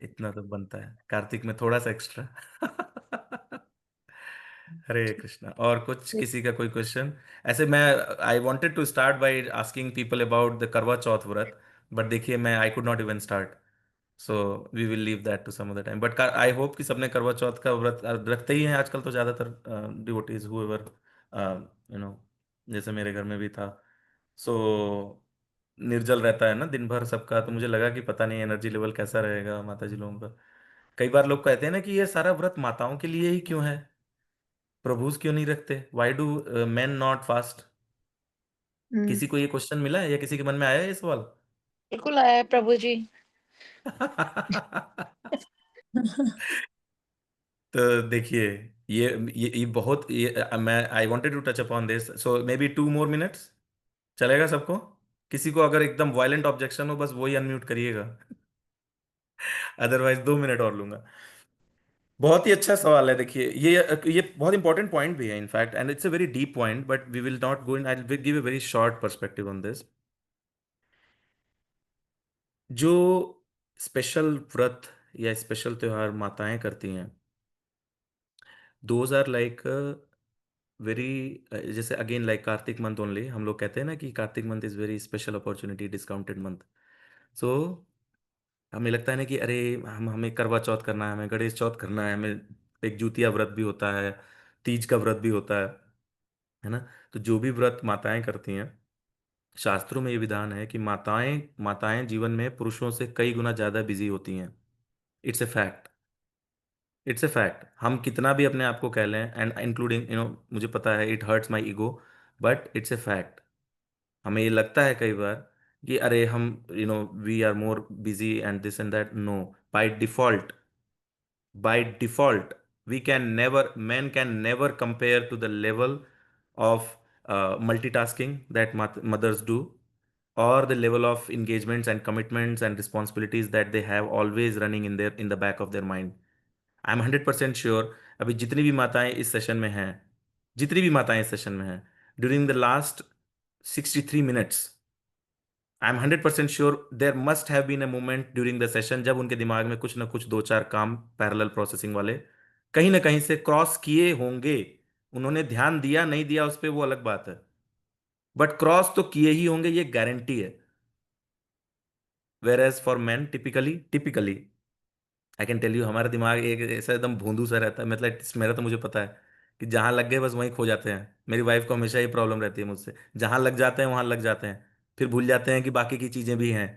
इतना तो बनता है कार्तिक में, थोड़ा सा एक्स्ट्रा। हरे कृष्णा। और कुछ किसी का कोई क्वेश्चन? ऐसे मैं I wanted to start by asking people about the Karva Chauth vrat, but देखिए मैं I could not even start, so we will leave that to some other time. But I hope कि सबने करवा चौथ का व्रत रखते ही हैं आजकल तो ज़्यादातर डिवोटीज हुएवर, यू नो जैसे मेरे घर में भी था। सो निर्जल रहता है ना दिन भर सबका, तो मुझे लगा कि पता नहीं एनर्जी लेवल कैसा रहेगा माता जी लोगों का। कई बार लोग कहते हैं ना कि ये सारा व्रत माताओं के लिए ही क्यों है, प्रभुज क्यों नहीं रखते, why do men not fast? Hmm, किसी को ये क्वेश्चन मिला है या किसी के मन में आया है ये सवाल? बिल्कुल आया है प्रभु जी। तो देखिए, ये बहुत मैं I wanted to touch upon this, so maybe 2 more minutes चलेगा सबको? किसी को अगर एकदम वायलेंट ऑब्जेक्शन हो, बस वही अनम्यूट करिएगा। अदरवाइज 2 मिनट और लूंगा। बहुत ही अच्छा सवाल है। देखिए, ये बहुत इंपॉर्टेंट पॉइंट भी है in fact, and it's a very deep point, but we will not go in, I will give a very short perspective on this. जो स्पेशल व्रत या स्पेशल त्योहार माताएं करती हैं, दोज आर लाइक वेरी, जैसे again like Kartik month only, हम लोग कहते हैं ना कि Kartik month is very special opportunity, discounted month. So हमें लगता है ना कि अरे हमें करवा चौथ करना है, हमें गणेश चौथ करना है, हमें एक जूतिया व्रत भी होता है, तीज का व्रत भी होता है ना? तो जो भी व्रत माताएं करती हैं, शास्त्रों में ये विधान है कि माताएं माताएं जीवन में पुरुषों से कई गुना ज्यादा बिजी होती हैं। It's a fact, it's a fact. हम कितना भी अपने आप को कह लें, एंड इंक्लूडिंग मुझे पता है it hurts my ego, but it's a fact. हमें ये लगता है कई बार कि अरे हम we are more busy and this and that. No, by default, by default we can never, men can never compare to the level of multitasking that mothers do, or the level of engagements and commitments and responsibilities that they have always running in the back of their mind. I am 100% sure, अभी जितनी भी माताएं इस सेशन में हैं, जितनी भी माताएं इस सेशन में हैं, during the last 63 minutes, I am 100% sure there must have been a moment during the session जब उनके दिमाग में कुछ ना कुछ दो चार काम पैरेलल प्रोसेसिंग वाले कहीं ना कहीं से क्रॉस किए होंगे उन्होंने ध्यान दिया नहीं दिया उस पर वो अलग बात है, बट क्रॉस तो किए ही होंगे, ये गारंटी है। Whereas for man typically I can tell you, हमारा दिमाग एक ऐसा एकदम भोंदू सा रहता है, मतलब मेरा तो मुझे पता है कि जहां लग गए बस वहीं खो जाते हैं। मेरी वाइफ को हमेशा ये प्रॉब्लम रहती है मुझसे, जहां लग जाते हैं वहां लग जाते हैं, फिर भूल जाते हैं कि बाकी की चीजें भी हैं।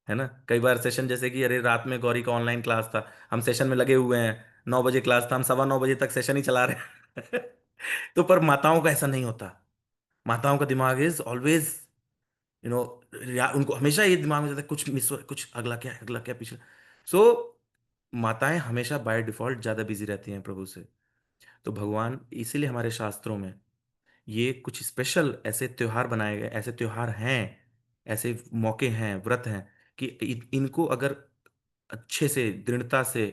है ना, कई बार सेशन जैसे कि अरे रात में गौरी का ऑनलाइन क्लास था, हम सेशन में लगे हुए हैं, 9 बजे क्लास था, हम 9:15 बजे तक सेशन ही चला रहे हैं। तो पर माताओं का ऐसा नहीं होता। माताओं का दिमाग इज ऑलवेज, यू नो, उनको हमेशा ये दिमाग में रहता है कुछ मिस हो, कुछ अगला क्या है, अगला क्या पीछे। सो माताएं हमेशा बाय डिफॉल्ट ज्यादा बिजी रहती हैं प्रभु से। तो भगवान इसीलिए हमारे शास्त्रों में ये कुछ स्पेशल ऐसे त्योहार बनाए गए, ऐसे त्योहार हैं, ऐसे मौके हैं, व्रत हैं कि इनको अगर अच्छे से, दृढ़ता से,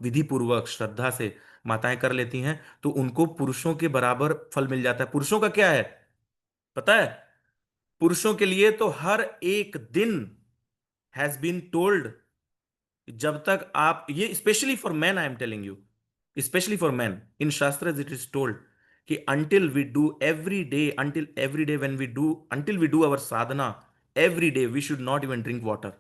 विधि पूर्वक, श्रद्धा से माताएं कर लेती हैं तो उनको पुरुषों के बराबर फल मिल जाता है। पुरुषों का क्या है पता है? पुरुषों के लिए तो हर एक दिन हैज बीन टोल्ड, जब तक आप, ये specially for man I am telling you, specially for man, in shastra it is told कि until we do every day, until every day when we do, until we do our sadhana every day, we should not even drink water.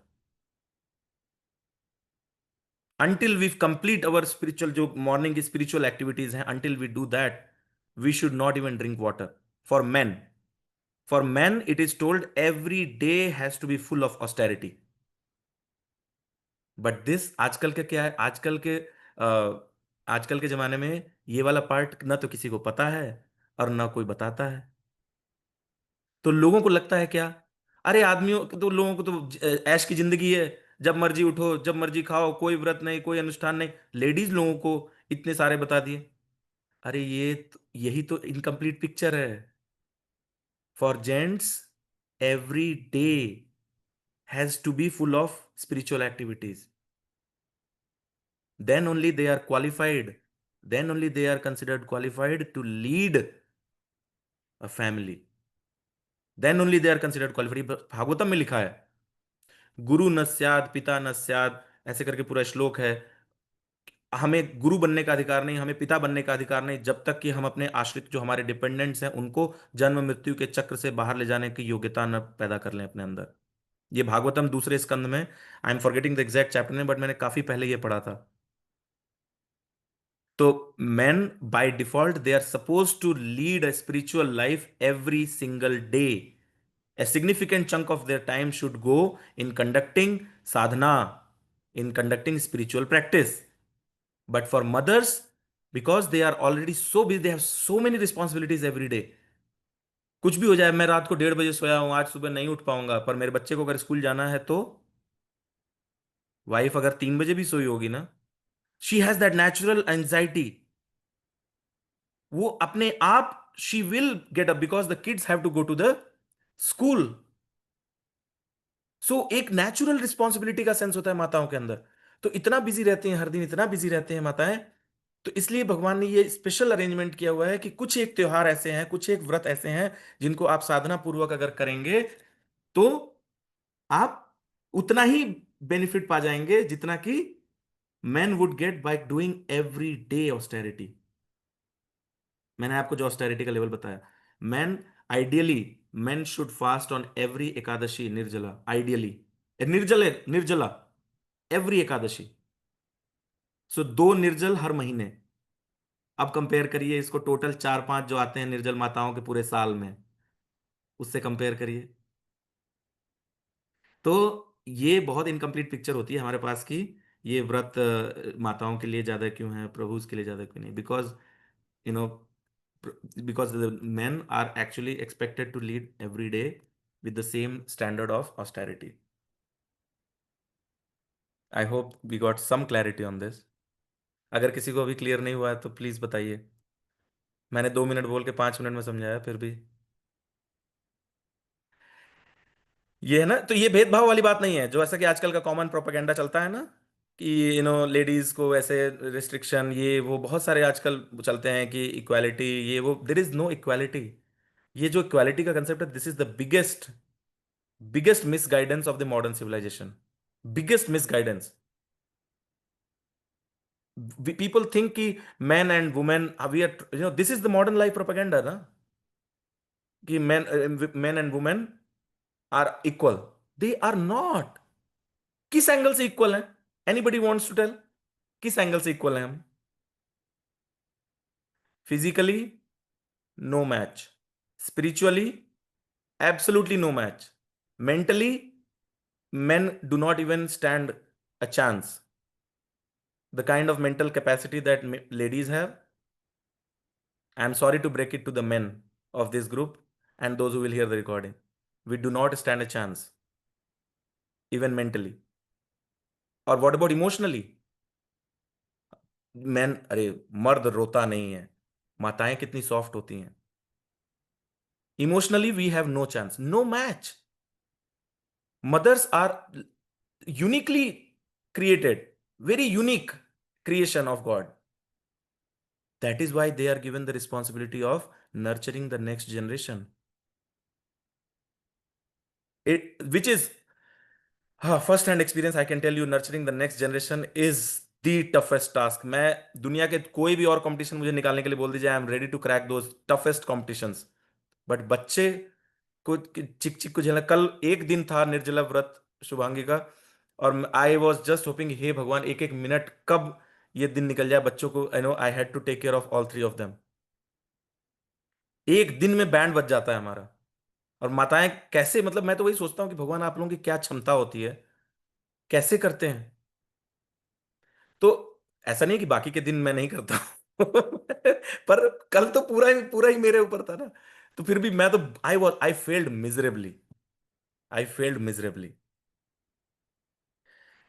Until we complete our spiritual, जो मॉर्निंग की स्पिरिचुअल एक्टिविटीज हैं, until we do that, we should not even drink water. For man, for man it is told every day has to be full of austerity. But this आजकल के क्या है, आजकल के जमाने में ये वाला पार्ट ना तो किसी को पता है और ना कोई बताता है। तो लोगों को लगता है क्या, अरे आदमियों तो, लोगों को तो ऐश की जिंदगी है, जब मर्जी उठो जब मर्जी खाओ, कोई व्रत नहीं कोई अनुष्ठान नहीं। लेडीज लोगों को इतने सारे बता दिए। अरे यही तो इनकम्प्लीट पिक्चर है। For gents every day has to be full of spiritual activities, then only they are qualified, then only they are considered qualified to lead a family, then only they are considered qualified। Bhagavatam में लिखा है, गुरु न स्याद पिता न स्याद, ऐसे करके पूरा श्लोक है। हमें गुरु बनने का अधिकार नहीं, हमें पिता बनने का अधिकार नहीं, जब तक कि हम अपने आश्रित, जो हमारे डिपेंडेंट्स हैं, उनको जन्म मृत्यु के चक्र से बाहर ले जाने की योग्यता न पैदा कर लें अपने अंदर। ये भागवतम दूसरे स्कंद में, I am forgetting the exact chapter में, बट मैंने काफी पहले ये पढ़ा था। तो men by default they are supposed to lead a spiritual life every single day. A significant chunk of their time should go in conducting sadhana, in conducting spiritual practice. But for mothers, because they are already so busy, they have so many responsibilities every day, कुछ भी हो जाए, मैं रात को 1:30 बजे सोया हूं, आज सुबह नहीं उठ पाऊंगा, पर मेरे बच्चे को अगर स्कूल जाना है तो, वाइफ अगर 3 बजे भी सोई होगी ना, she has that natural anxiety, वो अपने आप, she will get up because the kids have to go to the school. So एक नेचुरल रिस्पॉन्सिबिलिटी का सेंस होता है माताओं के अंदर। तो इतना बिजी रहते हैं हर दिन, इतना बिजी रहते हैं माताएं। तो इसलिए भगवान ने ये स्पेशल अरेंजमेंट किया हुआ है कि कुछ एक त्योहार ऐसे हैं, कुछ एक व्रत ऐसे हैं जिनको आप साधना पूर्वक अगर करेंगे तो आप उतना ही बेनिफिट पा जाएंगे जितना कि man would get by doing every day austerity. मैंने आपको जो ऑस्टेरिटी का लेवल बताया, man ideally, man should fast on every Ekadashi निर्जला, आइडियली, निर्जला एवरी एकादशी। सो 2 निर्जल हर महीने। अब कंपेयर करिए इसको, टोटल 4-5 जो आते हैं निर्जल माताओं के पूरे साल में, उससे कंपेयर करिए। तो ये बहुत इनकम्प्लीट पिक्चर होती है हमारे पास की, ये व्रत माताओं के लिए ज्यादा क्यों है, प्रभु के लिए ज्यादा क्यों नहीं? Because you know because the men are actually expected to lead every day with the same standard of austerity. I hope we got some clarity on this. अगर किसी को अभी क्लियर नहीं हुआ है तो प्लीज बताइए। मैंने 2 मिनट बोल के 5 मिनट में समझाया फिर भी। ये है ना, तो ये भेदभाव वाली बात नहीं है जो ऐसा कि आजकल का कॉमन प्रोपेगेंडा चलता है ना, कि लेडीज को ऐसे रिस्ट्रिक्शन, ये वो बहुत सारे आजकल चलते हैं कि इक्वालिटी, ये वो, देयर इज नो इक्वालिटी। ये जो इक्वालिटी का कंसेप्ट है, this is the biggest misguidance of the modern civilisation, biggest misguidance. People think कि man and women, we are, this is the modern life propaganda ना, कि man and women are equal. They are not. किस एंगल से इक्वल है? Anybody wants to tell? किस एंगल से इक्वल है हम? Physically no match, spiritually absolutely no match, mentally men do not even stand a chance. The kind of mental capacity that ladies have, I'm sorry to break it to the men of this group and those who will hear the recording, we do not stand a chance, even mentally. और what about emotionally? मैन, अरे मर्द रोता नहीं है, माताएं कितनी सॉफ्ट होती हैं। Emotionally we have no chance, no match. Mothers are uniquely created, very unique creation of God. That is why they are given the responsibility of nurturing the next generation. Which is, first hand experience, I can tell you, nurturing the next generation is the toughest task. मैं दुनिया के कोई भी और कंपटीशन मुझे निकालने के लिए बोल दीजिए, I am ready to crack those toughest competitions. But बच्चे को चिक चिक को झेलना। कल एक दिन था निर्जला व्रत शुभांगी का, और आई वॉज जस्ट होपिंग, हे भगवान, एक एक मिनट कब ये दिन निकल जाए बच्चों को, I know I had to take care of all three of them. एक दिन में बैंड बज जाता है हमारा। और माताएं कैसे, मतलब मैं तो वही सोचता हूँ कि भगवान आप लोगों की क्या क्षमता होती है, कैसे करते हैं। तो ऐसा नहीं कि बाकी के दिन मैं नहीं करता हूं पर कल तो पूरा ही मेरे ऊपर था ना। तो फिर भी मैं तो, I failed miserably, I failed miserably.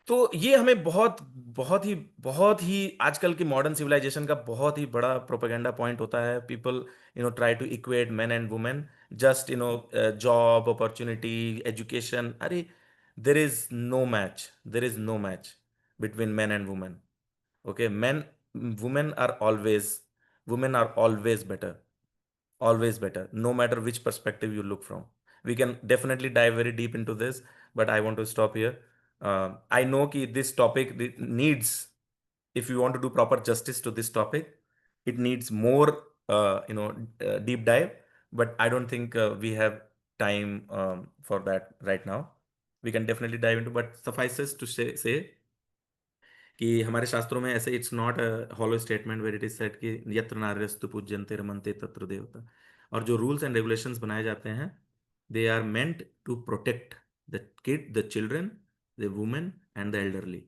तो ये हमें बहुत ही आजकल की मॉडर्न सिविलाइजेशन का बहुत ही बड़ा प्रोपेगेंडा पॉइंट होता है। People try to equate man and women, just job opportunity, education. अरे there is no match, there is no match between man and women. Okay, men, women are always, women are always better, no matter which perspective you look from. We can definitely dive very deep into this, but I want to stop here. I know कि this topic needs, if you want to do proper justice to this topic, it needs more, deep dive. But I don't think we have time for that right now. We can definitely dive into, but suffices to say कि हमारे शास्त्रों में ऐसे, it's not a hollow statement where it is said कि यत्र नार्यस्तु पूज्यन्ते रमन्ते तत्र देवता। और जो रूल्स एंड रेगुलेशंस बनाए जाते हैं, they are meant to protect the children, the women and the elderly.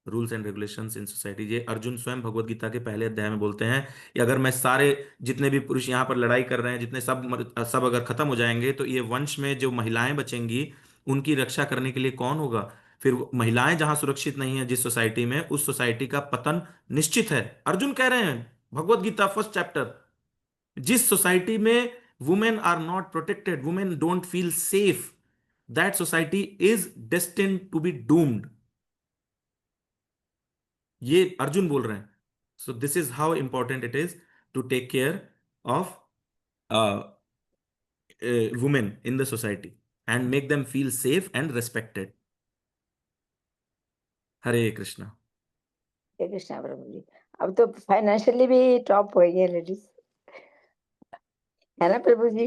Rules and regulations in society, ये अर्जुन स्वयं भगवत गीता के पहले अध्याय में बोलते हैं कि अगर मैं सारे जितने भी पुरुष यहाँ पर लड़ाई कर रहे हैं, जितने सब अगर खत्म हो जाएंगे, तो ये वंश में जो महिलाएं बचेंगी, उनकी रक्षा करने के लिए कौन होगा? फिर महिलाएं जहां सुरक्षित नहीं है जिस सोसाइटी में, उस सोसाइटी का पतन निश्चित है। अर्जुन कह रहे हैं, भगवत गीता फर्स्ट चैप्टर, जिस सोसाइटी में women are not protected, women don't feel safe, that society is destined to be doomed. ये अर्जुन बोल रहे हैं। So this is how important it is to take care of women in the society and make them feel safe and respected. Hare Krishna. Hare Krishna प्रभु जी। अब तो फाइनेंशियली भी टॉप हो गई है लेडीज, है ना प्रभु जी?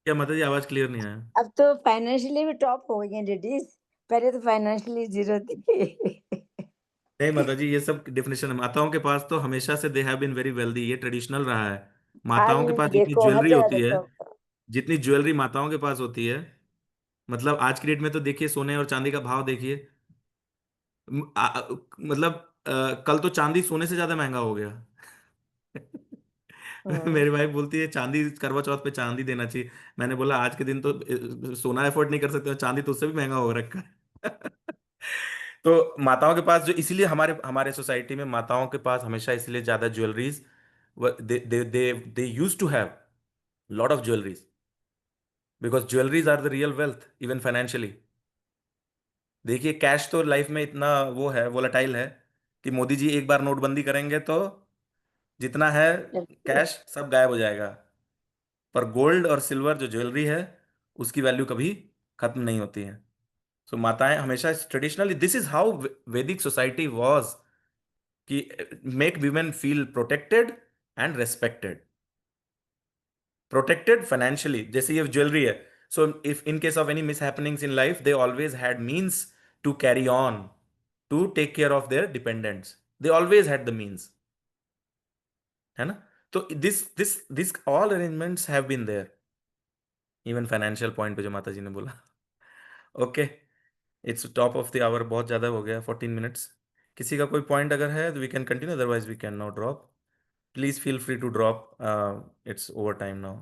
क्या माता जी, आवाज क्लियर नहीं आया? अब तो फाइनेंशियली भी टॉप हो गई है लेडीज, पहले तो फाइनेंशियली जीरो थी। नहीं माता जी, ये सब डेफिनेशन है। माताओं के पास तो हमेशा से they have been very wealthy, ये ट्रेडिशनल रहा है। माताओं के आज पास जितनी देखो हर ज्वेलरी जगह होती है, देखो। जितनी ज्वेलरी माताओं के पास होती है, मतलब आज की डेट में तो देखिए, सोने और चांदी का भाव देखिए। मतलब कल तो चांदी सोने से ज्यादा महंगा हो गया। हम्म। मेरी वाइफ बोलती है चांदी, करवा चौथ पे चांदी देना चाहिए। मैंने बोला आज के दिन तो सोना एफोर्ड नहीं कर सकते हो, चांदी तो उससे भी महंगा हो रखा है। तो माताओं के पास जो, इसीलिए हमारे हमारे सोसाइटी में माताओं के पास हमेशा इसलिए ज्यादा jewelleries, they use to have lot of jewelleries, because jewelleries are the real wealth even financially. देखिए कैश तो लाइफ में इतना वो है, वोलेटाइल है, कि मोदी जी एक बार नोटबंदी करेंगे तो जितना है कैश सब गायब हो जाएगा। पर गोल्ड और सिल्वर जो ज्वेलरी है, उसकी वैल्यू कभी खत्म नहीं होती है। सो माताएं हमेशा ट्रेडिशनली, दिस इज हाउ वैदिक सोसाइटी वाज। कि make women feel protected and respected. Protected financially, जैसे ये ज्वेलरी है, so if in case of any mishappenings in life, they always had means to carry on, to take care of their dependents. They always had the means, है ना? तो this all arrangements have been there, even financial point पे जो माता जी ने बोला. Okay, it's top of the hour, बहुत ज़्यादा हो गया, 14 मिनट्स. किसी का कोई पॉइंट अगर है तो we can continue, otherwise we can not drop. Please feel free to drop, it's over time now.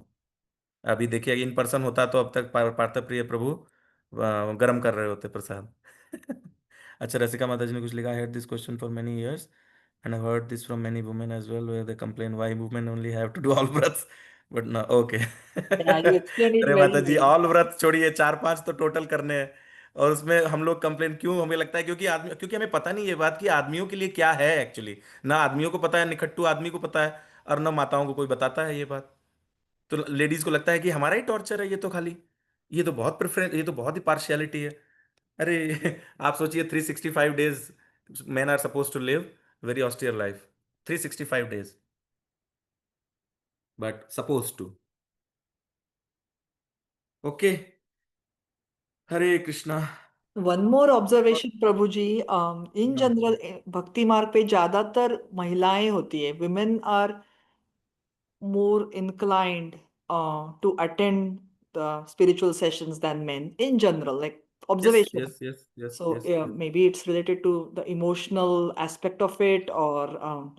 अभी देखिए, इन पर्सन होता तो अब तक पार्थ प्रिय प्रभु गरम कर रहे होते प्रसाद. अच्छा, रसिका माता जी ने कुछ लिखा, head this question for many years and I've heard this from many women as well, where they complain why women only have to do all व्रत्स, but no, okay. Yeah, you explained it अरे very माता जी, well. ऑल व्रत छोड़िए, 4-5 तो टोटल करने हैं. और उसमें हम लोग कंप्लेन क्यों, हमें लगता है क्योंकि हमें पता नहीं ये बात कि आदमियों के लिए क्या है एक्चुअली. ना आदमियों को पता है, निखट्टू आदमी को पता है, और ना माताओं को कोई बताता है ये बात. तो लेडीज को लगता है कि हमारा ही टॉर्चर है ये, तो खाली ये तो बहुत प्रेफरेंस, ये तो बहुत ही पार्शियलिटी है. अरे आप सोचिए, 365 days men are supposed to live very austere life. 365 days, but supposed to. Okay. Hare Krishna. One more observation, Prabhu ji. In हाँ. general, भक्ति मार्ग पे ज्यादातर महिलाएं होती है. Women are more inclined to attend the spiritual sessions than men in general, like Yes, observation. yes, yes, yes, So yes, yes. maybe it's related to the emotional aspect of it, or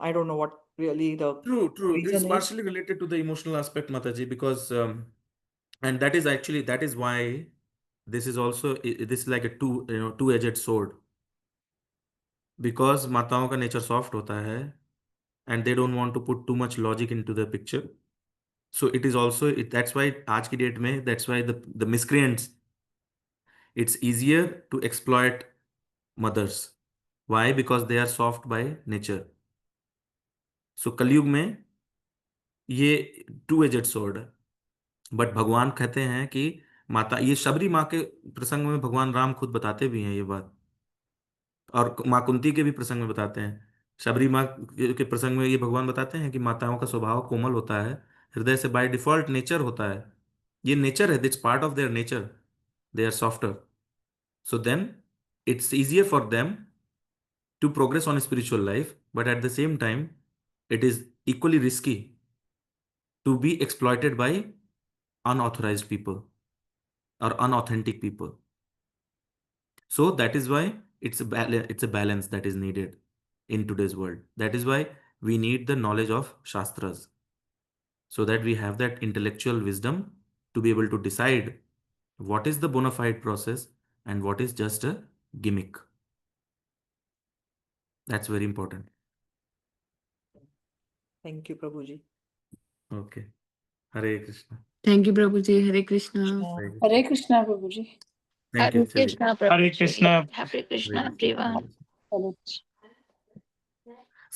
I don't know what really the True. It's reason is. partially related to the emotional aspect, Mataji, because and that is why this is also, this is like a two-edged sword, because माताओं का नेचर सॉफ्ट होता है, and they don't want to put too much logic into the picture. So it is also that's why आज की डेट में, that's why the miscreants, it's easier to exploit mothers. Why? Because they are soft by nature. So कलयुग में ये टू एजेड स्वॉर्ड है. बट भगवान कहते हैं कि माता, ये शबरी माँ के प्रसंग में भगवान राम खुद बताते भी हैं ये बात, और माँ कुंती के भी प्रसंग में बताते हैं. शबरी माँ के प्रसंग में ये भगवान बताते हैं कि माताओं का स्वभाव कोमल होता है, हृदय से बाय डिफॉल्ट नेचर होता है. ये नेचर है, that's part of their nature. They are softer. So then it's easier for them to progress on a spiritual life, but at the same time, it is equally risky to be exploited by unauthorized people or unauthentic people. So that is why it's a balance that is needed in today's world. That is why we need the knowledge of Shastras, so that we have that intellectual wisdom to be able to decide what is the bona fide process and what is just a gimmick. That's very important. Thank you, प्रभु ji. Okay. Hare Krishna. Thank you प्रभु जी. हरे कृष्णा. कृष्णा. हरे कृष्णा प्रभु ji. Thank you. Hare Krishna, Hare Prabhuji. Krishna. Hare Krishna, Hare Krishna. everyone. चलो.